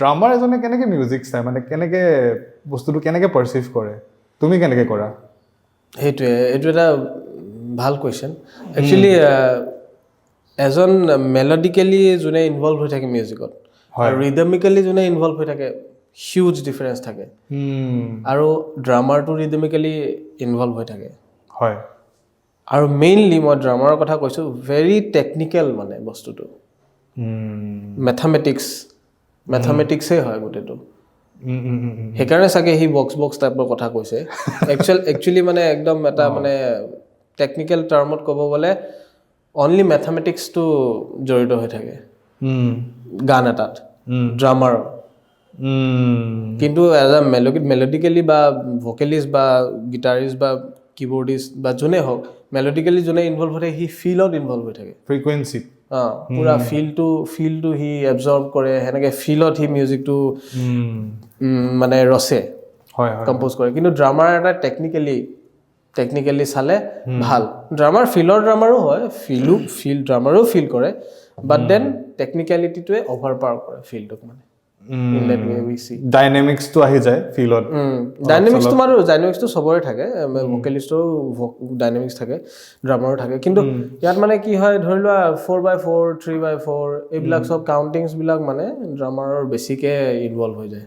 ড্ৰামাৰ এজনে কেনেকৈ মিউজিক চায় মানে কেনেকৈ বস্তুটো কেনেকৈ পাৰচিভ কৰে তুমি কেনেকৈ কৰা সেইটোৱে এইটো এটা ভাল কুৱেশ্যন একচুৱেলি এজন মেলোডিকেলি যোনে ইনভলভ হৈ থাকে মিউজিকত আৰু ৰিদমিকেলি যোনে ইনভলভ হৈ থাকে হিউজ ডিফাৰেঞ্চ থাকে আৰু ড্ৰামাৰটো ৰিদমিকেলি ইনভলভ হৈ থাকে হয় আৰু মেইনলি মই ড্ৰামাৰৰ কথা কৈছোঁ ভেৰি টেকনিকেল মানে বস্তুটো মেথামেটিক্সেই হয় গোটেইটো সেইকাৰণে চাগে সি বক্স টাইপৰ কথা কৈছে একচুৱেলি মানে একদম এটা মানে টেকনিকেল টাৰ্মত ক'ব গ'লে অনলি মেথামেটিক্সটো জড়িত হৈ থাকে গান এটাত ড্ৰামাৰৰ কিন্তু এজ আ মেলোডিকেলি বা ভকেলিষ্ট বা গিটাৰিষ্ট বা কিবৰ্ডিষ্ট বা যোনে হওক মেলোডিকেলি যোনে ইনভলভ হৈ থাকে সি ফিলত ইনভলভ হৈ থাকে ফ্ৰিকুৱেঞ্চিত পুৰা ফিলটো সি এবজৰ্ব কৰে সেনেকৈ ফিলত সি মিউজিকটো মানে ৰচে কম্প'জ কৰে কিন্তু ড্ৰামাৰ এটা টেকনিকেলি চালে ভাল ড্ৰামাৰ ড্ৰামাৰো হয় ড্ৰামাৰো ফিল কৰে বাট দেন টেকনিকেলিটিটোৱে অভাৰ পাৱাৰ কৰে ফিলটোক মানে ডাইনেমিক্সটো আহি যায় ফিলত ডাইনেমিক্সটো চবৰে থাকে ভকেলিষ্টৰো ডাইনেমিক্স থাকে ড্ৰামাৰো থাকে কিন্তু ইয়াত মানে কি হয় ধৰি লোৱা 4x4 3x4 এইবিলাক চব কাউণ্টিংছবিলাক মানে ড্ৰামাৰৰ বেছিকৈ ইনভলভ হৈ যায়